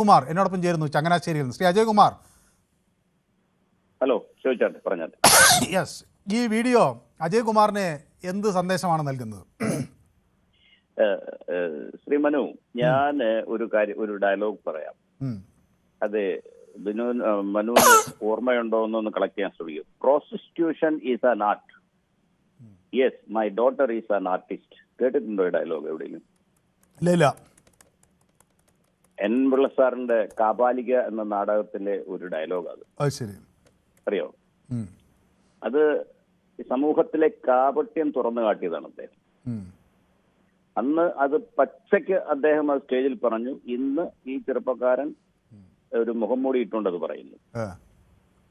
കുമാർ എന്നോടൊപ്പം ചേരുന്നു ചങ്ങനാശ്ശേരിയിൽ നിന്ന്. ശ്രീ അജയ് കുമാർ. ഹലോ, ചോദിച്ചാട്ടെ, പറഞ്ഞാട്ടെ. യെസ്, ഈ വീഡിയോ അജയ് കുമാറിന് എന്ത് സന്ദേശമാണ് നൽകുന്നത്? ശ്രീ മനു, ഞാൻ ഒരു ഡയലോഗ് പറയാം. അത് മനുവിന് ഓർമ്മയുണ്ടോ എന്നൊന്ന് കളക്ട് ചെയ്യാൻ ശ്രമിക്കും. Prostitution is an art. Yes, my daughter is an artist. കേട്ടിട്ടുണ്ടോ ഈ ഡയലോഗ് എവിടെയെങ്കിലും? ഇല്ല. എൻ പിള്ള സാറിന്റെ കാപാലിക എന്ന നാടകത്തിലെ ഒരു ഡയലോഗ് അത്. ശരി, അറിയോ? അത് സമൂഹത്തിലെ കാപട്യം തുറന്നു കാട്ടിയതാണ് അദ്ദേഹം. അന്ന് അത് പച്ചയ്ക്ക് അദ്ദേഹം അത് സ്റ്റേജിൽ പറഞ്ഞു. ഇന്ന് ഈ ചെറുപ്പക്കാരൻ ഒരു മുഖം മൂടി ഇട്ടുകൊണ്ടത് പറയുന്നു.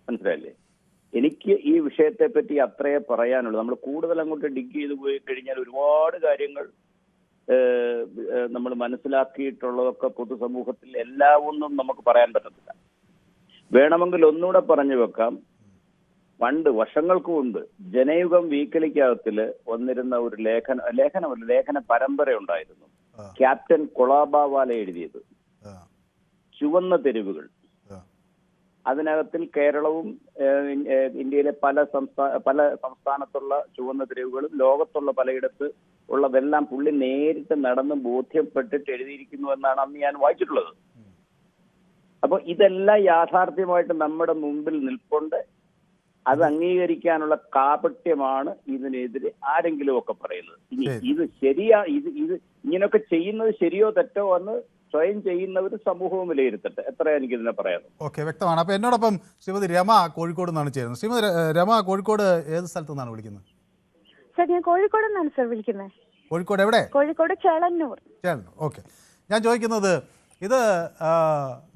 മനസ്സിലായില്ലേ? എനിക്ക് ഈ വിഷയത്തെ പറ്റി അത്രയേ പറയാനുള്ളൂ. നമ്മൾ കൂടുതൽ അങ്ങോട്ട് ഡിഗ് ചെയ്ത് പോയി കഴിഞ്ഞാൽ ഒരുപാട് കാര്യങ്ങൾ നമ്മൾ മനസ്സിലാക്കിയിട്ടുള്ളതൊക്കെ പൊതുസമൂഹത്തിൽ ഒന്നും നമുക്ക് പറയാൻ പറ്റത്തില്ല. വേണമെങ്കിൽ ഒന്നുകൂടെ പറഞ്ഞു വെക്കാം. പണ്ട് വർഷങ്ങൾക്ക് മുൻപ് ജനയുഗം വീക്കലിക്കകത്തില് വന്നിരുന്ന ഒരു ലേഖന പരമ്പര ഉണ്ടായിരുന്നു. ക്യാപ്റ്റൻ കൊളാബാവാല എഴുതിയത് ചുവന്ന തെരുവുകൾ. അതിനകത്തിൽ കേരളവും ഇന്ത്യയിലെ പല സംസ്ഥാനത്തുള്ള ചുവന്ന തെരുവുകളും ലോകത്തുള്ള പലയിടത്ത് ഉള്ളതെല്ലാം പുള്ളി നേരിട്ട് നടന്ന് ബോധ്യപ്പെട്ടിട്ട് എഴുതിയിരിക്കുന്നു എന്നാണ് അന്ന് ഞാൻ വായിച്ചിട്ടുള്ളത്. അപ്പൊ ഇതെല്ലാം യാഥാർത്ഥ്യമായിട്ട് നമ്മുടെ മുമ്പിൽ നിൽക്കൊണ്ട് അത് അംഗീകരിക്കാനുള്ള കാപട്യമാണ് ഇതിനെതിരെ ആരെങ്കിലും ഒക്കെ പറയുന്നത്. ഇനി ഇത് ഇത് ഇങ്ങനെയൊക്കെ ചെയ്യുന്നത് ശരിയോ തെറ്റോ എന്ന് സ്വയം ചെയ്യുന്നവർ സമൂഹവും വിലയിരുത്തട്ടെ. എത്ര എനിക്ക് ഇതിനെ പറയാം. ഓക്കെ, വ്യക്തമാണ്. അപ്പൊ എന്നോടൊപ്പം ശ്രീമതി രമ കോഴിക്കോട് നിന്നാണ് ചേരുന്നത്. ശ്രീമതി രമ, കോഴിക്കോട് ഏത് സ്ഥലത്തു നിന്നാണ് വിളിക്കുന്നത്? സർ, ഞാൻ കോഴിക്കോട് നിന്നാണ് സർ വിളിക്കുന്നത്. കോഴിക്കോട് എവിടെ? കോഴിക്കോട് ചേളന്നൂർ. ഓക്കെ. ഞാൻ ചോദിക്കുന്നത്, ഇത്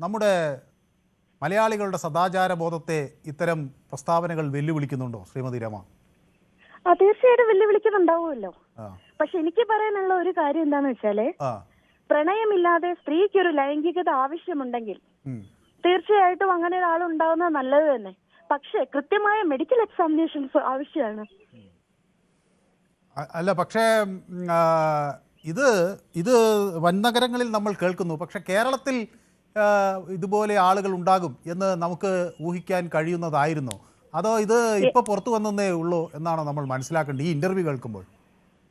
നമ്മുടെ മലയാളികളുടെ സദാചാര ബോധത്തെ ഇത്തരം പ്രസ്താവനകൾ വെല്ലുവിളിക്കുന്നുണ്ടോ ശ്രീമതി രമ? തീർച്ചയായിട്ടും വെല്ലുവിളിക്കുന്നുണ്ടാവുമല്ലോ. പക്ഷെ എനിക്ക് പറയാനുള്ള ഒരു കാര്യം എന്താന്ന് വെച്ചാല്, പ്രണയമില്ലാതെ സ്ത്രീക്കൊരു ലൈംഗികത ആവശ്യമുണ്ടെങ്കിൽ തീർച്ചയായിട്ടും അങ്ങനെ ഒരാൾ ഉണ്ടാവുന്നത് നല്ലത് തന്നെ. പക്ഷെ കൃത്യമായ മെഡിക്കൽ എക്സാമിനേഷൻസ് ആവശ്യമാണ്. അല്ല, പക്ഷേ ഇത് വൻനഗരങ്ങളിൽ നമ്മൾ കേൾക്കുന്നു. പക്ഷെ കേരളത്തിൽ ഇതുപോലെ ആളുകൾ ഉണ്ടാകും എന്ന് നമുക്ക് ഊഹിക്കാൻ കഴിയുന്നതായിരുന്നോ? അതോ ഇത് ഇപ്പൊ പുറത്തു വന്നേ ഉള്ളൂ എന്നാണോ നമ്മൾ മനസ്സിലാക്കേണ്ടത് ഈ ഇന്റർവ്യൂ കേൾക്കുമ്പോൾ?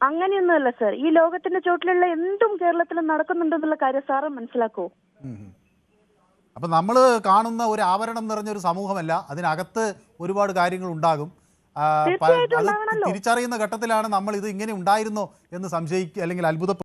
അങ്ങനെയൊന്നുമല്ല സർ. ഈ ലോകത്തിന്റെ ചോട്ടിലുള്ള എന്തും കേരളത്തിൽ നടക്കുന്നുണ്ടെന്നുള്ള കാര്യം സാറ് മനസ്സിലാക്കൂ. അപ്പൊ നമ്മൾ കാണുന്ന ഒരു ആവരണം നിറഞ്ഞൊരു സമൂഹമല്ല, അതിനകത്ത് ഒരുപാട് കാര്യങ്ങൾ ഉണ്ടാകും. അത് തിരിച്ചറിയുന്ന ഘട്ടത്തിലാണ് നമ്മൾ ഇത് ഇങ്ങനെ ഉണ്ടായിരുന്നോ എന്ന് സംശയിക്കുക അല്ലെങ്കിൽ അത്ഭുതപ്പെടുക.